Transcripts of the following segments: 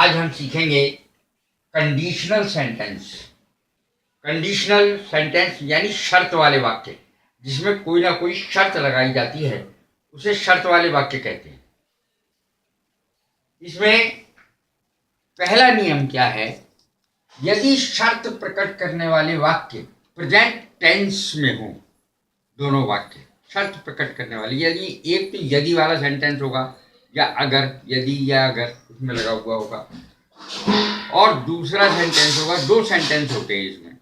आज हम सीखेंगे कंडीशनल सेंटेंस। कंडीशनल सेंटेंस यानी शर्त वाले वाक्य, जिसमें कोई ना कोई शर्त लगाई जाती है, उसे शर्त वाले वाक्य कहते हैं। इसमें पहला नियम क्या है? यदि शर्त प्रकट करने वाले वाक्य प्रेजेंट टेंस में हो, दोनों वाक्य शर्त प्रकट करने वाले, यानी एक तो यदि वाला सेंटेंस होगा या अगर, यदि या अगर उसमें लगा हुआ होगा, और दूसरा सेंटेंस होगा। दो सेंटेंस होते हैं इसमें।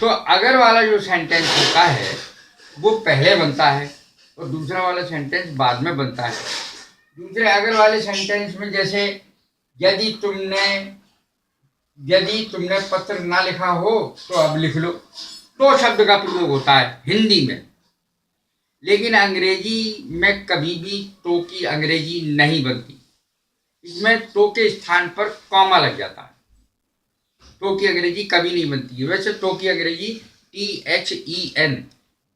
तो अगर वाला जो सेंटेंस होता है वो पहले बनता है और दूसरा वाला सेंटेंस बाद में बनता है। दूसरे अगर वाले सेंटेंस में जैसे यदि तुमने पत्र ना लिखा हो तो अब लिख लो, तो शब्द का प्रयोग होता है हिंदी में। लेकिन अंग्रेजी में कभी भी तो की अंग्रेजी नहीं बनती। इसमें तो के स्थान पर कॉमा लग जाता है। तो की अंग्रेजी कभी नहीं बनती है। वैसे तो की अंग्रेजी THEN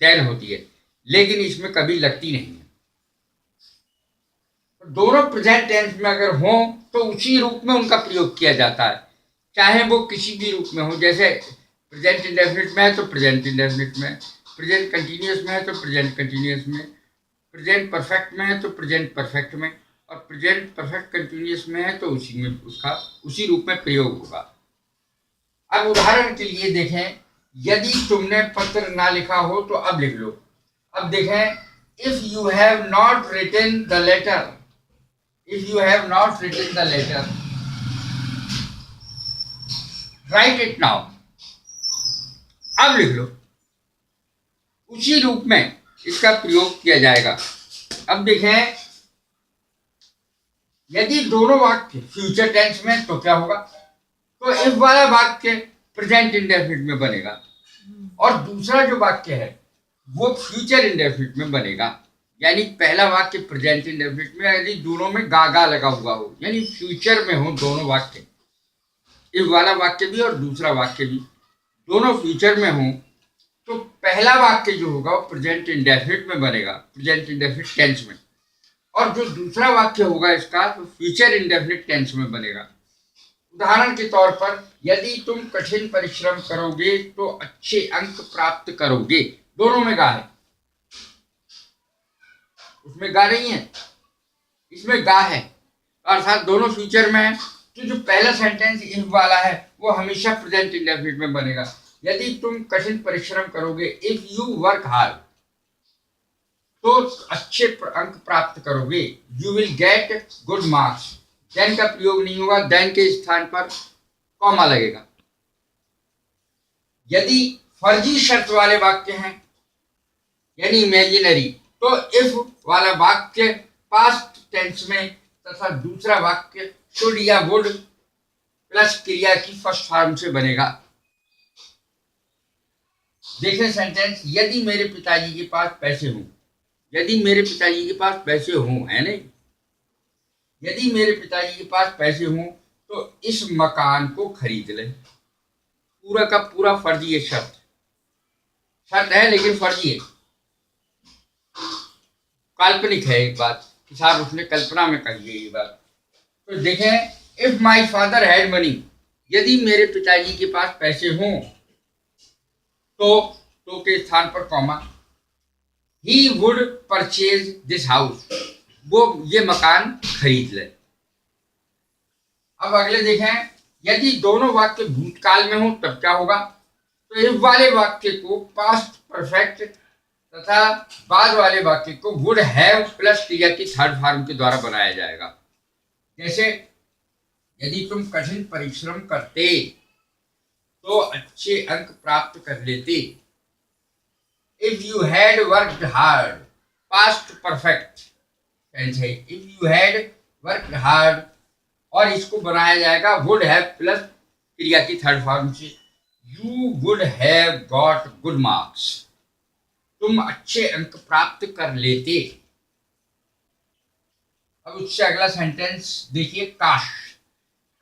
देन होती है, लेकिन इसमें कभी लगती नहीं है। तो दोनों प्रेजेंट टेंस में अगर हो तो उसी रूप में उनका प्रयोग किया जाता है, चाहे वो किसी भी रूप में हो। जैसे प्रेजेंट इंडेफिनिट में है तो प्रेजेंट इंडेफिनिट में, प्रेजेंट कंटिन्यूअस में है तो प्रेजेंट कंटिन्यूअस में, प्रेजेंट परफेक्ट में है तो प्रेजेंट परफेक्ट में, और प्रेजेंट परफेक्ट कंटिन्यूअस में है तो उसी में उसका उसी रूप में प्रयोग होगा। अब उदाहरण के लिए देखें, यदि तुमने पत्र ना लिखा हो तो अब लिख लो। अब देखें, if you have not written the letter, if you have not written the letter, right it now. अब लिख लो, उसी रूप में इसका प्रयोग किया जाएगा। अब देखें, यदि दोनों वाक्य फ्यूचर टेंस में तो क्या होगा? तो इफ वाला वाक्य प्रेजेंट इंडेफिनिट में बनेगा और दूसरा जो वाक्य है वो फ्यूचर इंडेफिनिट में बनेगा। यानी पहला वाक्य प्रेजेंट इंडेफिनिट में, यदि दोनों में गा लगा हुआ हो, यानी फ्यूचर में हो दोनों वाक्य, इफ वाला वाक्य भी और दूसरा वाक्य भी दोनों फ्यूचर में हो, तो पहला वाक्य जो होगा वो प्रेजेंट इंडेफिनिट में बनेगा, प्रेजेंट इंडेफिनिट टेंस में, और जो दूसरा वाक्य होगा इसका तो फ्यूचर इंडेफिनिट टेंस में बनेगा। उदाहरण के तौर पर, यदि तुम कठिन परिश्रम करोगे तो अच्छे अंक प्राप्त करोगे, दोनों में गा है, उसमें गा नहीं है, इसमें गा है, अर्थात दोनों फ्यूचर में है। तो जो पहला सेंटेंस इफ वाला है वो हमेशा प्रेजेंट इंडेफिनिट में बनेगा। यदि तुम कठिन परिश्रम करोगे, इफ यू वर्क हार्ड, तो अच्छे अंक प्राप्त करोगे, you will get good marks. Then का प्रयोग नहीं होगा, देन के स्थान पर कॉमा लगेगा। यदि फर्जी शर्त वाले वाक्य हैं यानी इमेजिनरी, तो इफ वाला वाक्य पास्ट टेंस में तथा दूसरा वाक्य शुड या वुड प्लस क्रिया की फर्स्ट फॉर्म से बनेगा। देखें सेंटेंस, यदि मेरे पिताजी के पास पैसे हों, यदि मेरे पिताजी के पास पैसे हों, है नहीं, यदि मेरे पिताजी के पास पैसे हों तो इस मकान को खरीद ले। पूरा का पूरा फर्जी है, शर्त है लेकिन फर्जी है, काल्पनिक है। एक बात कि साहब उसने कल्पना में कही है ये बात। तो देखें, if my father had money, यदि मेरे पिताजी के पास पैसे हों, तो के स्थान पर comma, he would purchase this house, वो ये मकान खरीद ले। अब अगले देखें, यदि दोनों वाक्य भूतकाल में हो तब क्या होगा? तो इफ वाले वाक्य को पास्ट परफेक्ट तथा बाद वाले वाक्य को वुड हैव प्लस क्रिया की थर्ड फॉर्म के द्वारा बनाया जाएगा। जैसे, यदि तुम कठिन परिश्रम करते तो अच्छे अंक प्राप्त कर लेते। If you had worked hard, past perfect tense है, if you had worked hard, और इसको बनाया जाएगा वुड हैव प्लस क्रिया की थर्ड फॉर्म से, you would have got good marks, तुम अच्छे अंक प्राप्त कर लेते। अब उससे अगला सेंटेंस देखिए, काश,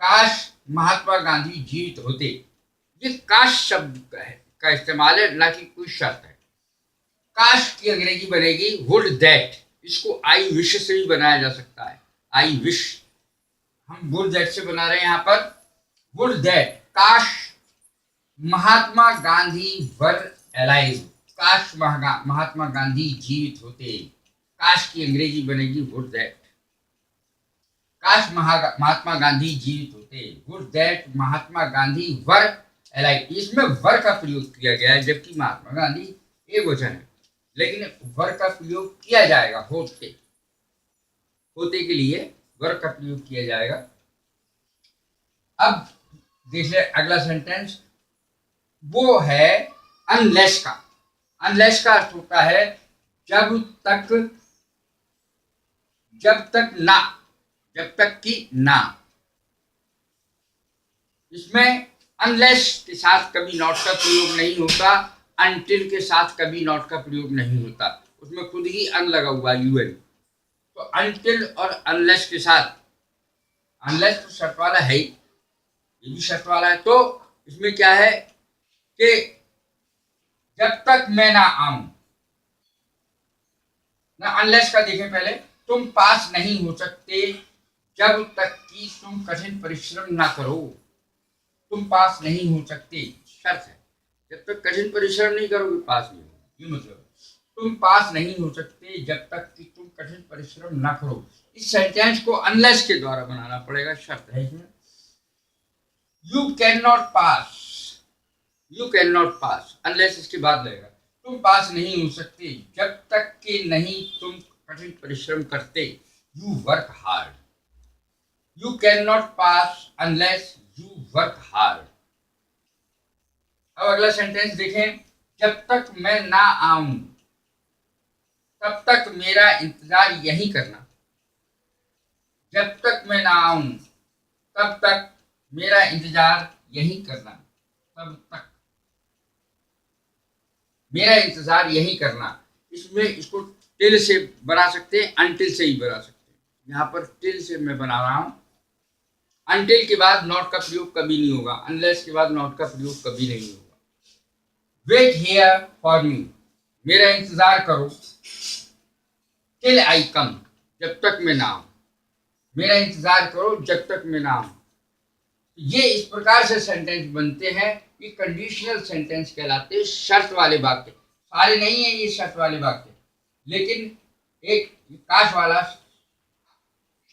काश महात्मा गांधी जीवित होते। ये काश शब्द का इस्तेमाल है, ना कि कोई शर्त है। काश की अंग्रेजी बनेगी वुड दैट, इसको आई विश से भी बनाया जा सकता है, आई विश। हम वुड दैट से बना रहे हैं यहाँ पर, वुड दैट, काश महात्मा गांधी वर अलाइव, काश महात्मा गांधी जीवित होते। काश की अंग्रेजी बनेगी वुड दैट, काश महात्मा गांधी जीवित होते, would that Mahatma Gandhi were alive. इसमें वर का प्रयोग किया गया है, जबकि महात्मा गांधी एक वचन है, लेकिन वर का प्रयोग किया जाएगा होते, होते के लिए वर का प्रयोग किया जाएगा। अब देख ले अगला सेंटेंस, वो है अनलेस का। अनलेस का अर्थ होता है जब तक ना, जब तक कि ना। इसमें अनलेस के साथ कभी नॉट का प्रयोग नहीं होता, अनटिल के साथ कभी नॉट का प्रयोग नहीं होता, उसमें खुद ही अन लगा हुआ यूएन। तो अनटिल और अनलेस के साथ, अनलेस तो शर्त वाला है ही, ये भी शर्त वाला है, तो इसमें क्या है कि जब तक मैं ना आऊं ना। अनलेस का देखें पहले, तुम पास नहीं हो सकते जब तक कि तुम कठिन परिश्रम ना करो। तुम पास नहीं हो सकते, शर्त है, जब तक कठिन परिश्रम नहीं करोगे पास नहीं होगा। ये मतलब तुम पास नहीं हो सकते जब तक कि तुम कठिन परिश्रम ना करो। इस सेंटेंस को अनलेस के द्वारा बनाना पड़ेगा, शर्त है इसमें। You can not pass, you can not pass, unless इसके बाद लगेगा। तुम पास नहीं हो सकते जब तक कि नहीं तुम कठिन परिश्रम करते। You work hard, you can not pass unless you work hard. अब अगला सेंटेंस देखें, जब तक मैं ना आऊं तब तक मेरा इंतजार यही करना। जब तक मैं ना आऊं तब तक मेरा इंतजार यही करना, तब तक मेरा इंतजार यही करना। इसमें इसको टिल से बना सकते हैं, अनटिल से ही बना सकते हैं। यहाँ पर टिल से मैं बना रहा हूं। अनटिल के बाद नॉट का प्रयोग कभी नहीं होगा, अनलेस के बाद नॉट का प्रयोग कभी नहीं होगा। वेट हियर फॉर मी, मेरा इंतजार करो। टिल आई कम, जब तक मैं ना आऊं, मेरा इंतजार करो जब तक मैं ना आऊं। ये इस प्रकार से सेंटेंस बनते हैं, ये कंडीशनल सेंटेंस कहलाते हैं, शर्त वाले वाक्य। सारे नहीं है ये शर्त वाले वाक्य, लेकिन एक काश वाला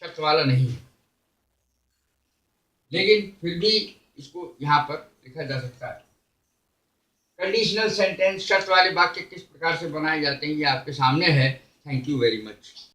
शर्त वाला नहीं है, लेकिन फिर भी इसको यहाँ पर लिखा जा सकता है। कंडीशनल सेंटेंस, शर्त वाले वाक्य किस प्रकार से बनाए जाते हैं ये आपके सामने है। Thank you very much.